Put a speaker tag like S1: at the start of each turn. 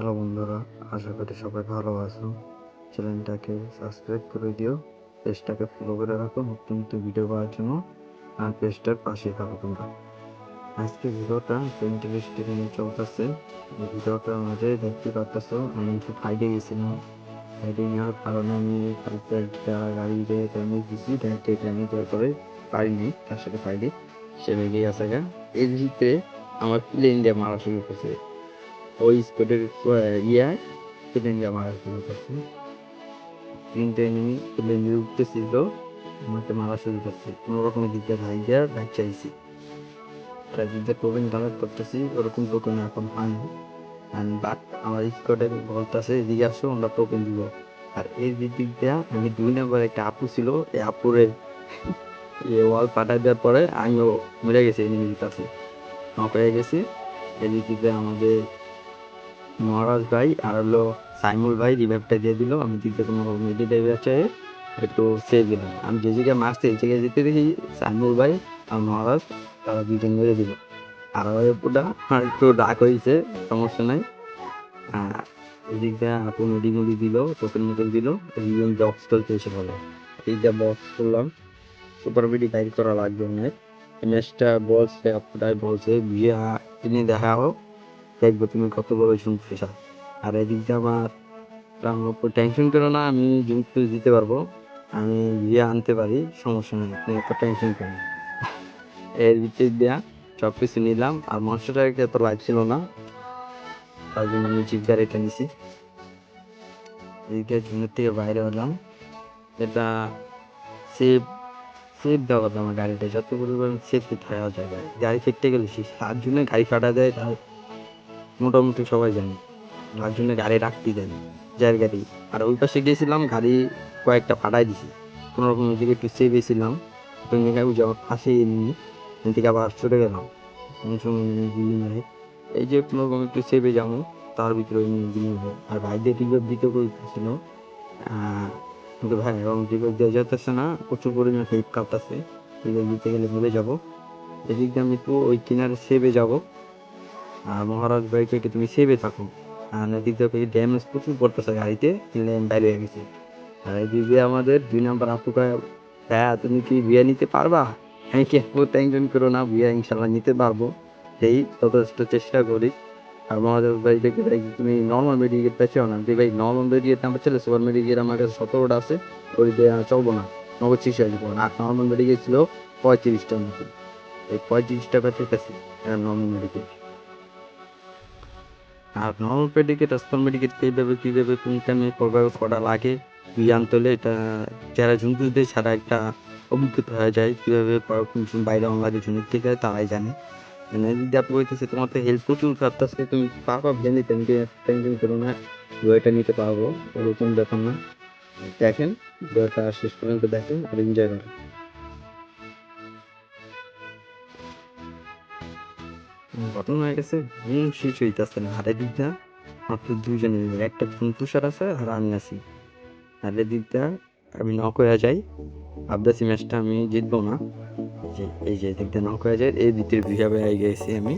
S1: Hello বন্ধুরা, আশা করি সবাই ভালো আছো। চ্যানেলটাকে সাবস্ক্রাইব করে দিও, পেজটাকে ফলো করে রাখো নতুন নতুন ভিডিও পাওয়ার জন্য। আর পেজটার পাশে থাকো তোমরা। আজকে ভিডিওটা ইন্টারেস্টিং চলতেছে। এই ভিডিওটার মাঝে দেখতে পারতেছো আমি একটু ফাইডে গেছিলাম। ফাইডে নেওয়ার কারণে আমি কালকে একটা গাড়িতে ড্যামেজ দিচ্ছি, ড্যামেজ দেওয়ার পরে পারিনি তার সাথে ফাইডে সে রেগে আছে গা। এর ভিতরে আমার প্লেন দিয়ে মারা শুরু করছে। ওই স্পটের ইয়ায় প্লেন দিয়ে মারা শুরু করছে। তিনটে এনিমি প্লেন দিয়ে উঠতেছিল, আমাকে মারা শুরু করছে। কোনো রকমের দিকে ভাই দিয়া ব্যাগ চাইছি, তার দিকে টোকেন কালেক্ট করতেছি, ওরকম টোকেন এখন পাইনি। বাট আমার স্কোয়াডে বলতেছে এদিকে আসো, আমরা টোকেন দিব। আর এই দিক দিয়ে আমি 2 নম্বর একটা আপু ছিল, এই আপুরে ওয়াল পাঠাই দেওয়ার পরে আমিও মরে গেছি, এনিমির কাছে নক হয়ে গেছি। এদিক দিয়ে আমাদের মহারাজ ভাই আর হলো সাইমুল ভাই রিভাইভটা দিয়ে দিল। আমি দিক দিয়ে কোনো মেডি ড্রাইভার চাই একটু সেভ দিলাম। আমি যে জায়গায় মারছি এই জায়গায় যেতে দেখি সাইমুল ভাই আর মহারাজ তারা দুজন মেরে দিল। আর ওই পুটা একটু ডাক হয়েছে, সমস্যা নাই। এদিক দিয়ে আপু মেডি মুডি দিল, টোকেন মোকেন দিল, রিজন বক্স চলতে এসে বলে এই যে বক্স করলাম। সুপার মেডি বাইর করা লাগবে অনেক। ম্যাচটা বলছে আপুটাই বলছে বিয়ে তিনি দেখাও, দেখবো তুমি কত বড় শুনতে চাও। আর এদিক দিয়ে আমার টেনশন করো না, আমি জিনিস দিতে পারবো, আমি গিয়ে আনতে পারি, সমস্যা নেই, আপনি এত টেনশন করেন। এর ভিতর দিয়া সব কিছু নিলাম। আর মনস্টারটার এত লাইফ ছিল না, তার জন্য আমি জিপ গাড়িটা নিছি। এদিকে জুনের থেকে বাইরে হলাম। এটা সেফ সেফ দেওয়া কথা আমার গাড়িটা, যত পরিমাণ সেফটি থাকা যায়। গাড়ি ফিরতে গেলে 7 জনে গাড়ি ফাটা দেয়, তার মোটামুটি সবাই জানে। তার জন্য গাড়ি রাখতে দেন, যার গাড়ি। আর ওই পাশে গিয়েছিলাম, গাড়ি কয়েকটা ফাটাই দিছি। কোনো রকম ওইদিকে একটু সেভ হয়েছিলাম, তো ওই যে আমার পাশে এমনি এদিকে আবার চলে গেলাম। কোনো সময় নেই, এই যে কোনো রকম একটু সেভে যাবো, তার ভিতরে ওই দিন। আর ভাইদের রিভাইভ দিতে বলতেছিল, কিন্তু ভাই এবং রিভাইভ দেওয়া যেতেছে না, প্রচুর পরিমাণে হেল্প কাটতেছে। রিভাইভ দিতে গেলে ভুলে যাবো। এদিক দিয়ে আমি একটু ওই কিনারে সেভে যাবো। আর মহারাজ ভাইকে কি তুমি সেভে থাকো। আর এদিক দিয়ে ড্যামেজ প্রচুর পড়তেছে গাড়িতে, লেন বাইরে হয়ে গেছে। আর এদিক দিয়ে আমাদের 2 নম্বর আপুকা, হ্যাঁ তুমি কি বিয়ে নিতে পারবা? আমি কি টেনশন করো না, বিয়ে ইনশাল্লাহ নিতে পারবো, সেই যথেষ্ট চেষ্টা করি। আর মহাদেব ভাই দেখে ভাই তুমি নর্মাল মেডিকেট পেয়েছো না, যে ভাই নর্মাল মেডিকেট নাম্বার ছিল, সুপার মেডিকেট আমার কাছে 17টা আছে, ওই দিয়ে চলবো না, নগদ 6 আর নর্মাল মেডিকেট ছিল 35টার মতো। এই 35 টাকা পেতেছি নর্মাল মেডিকেট। আর নর্মাল মেডিকেট আর সুপার মেডিকেট কীভাবে কোন টাইমে করা লাগে জানতে হলে এটা যারা জুনপুরদের ছাড়া একটা অভিজ্ঞতা হয়ে যায়, কীভাবে বাইরে অনলাইনে জুনির থেকে তারাই জানে। মানে যদি আপনি বলতেছে তোমার তো হেল্প প্রচুর কাটতেছে, তুমি পারবা ভেঙে টেনশন করো না, বইটা নিতে পারবো, ওরকম ব্যাপার না। দেখেন বইটা শেষ পর্যন্ত দেখেন আর এনজয় করেন। ঘটনা হয়ে গেছে, শেষ হইতেছে না। আর এদিকটা মাত্র 2 জনের, একটা তুষার আছে আর আমি আছি। আর এদিকটা আমি নক হয়ে যাই, ভাবতেছি ম্যাচটা আমি জিতবো না। যে এই যে এদিকটা নক হয়ে যায়, এই ভিতরে হিসাবে গেছি আমি।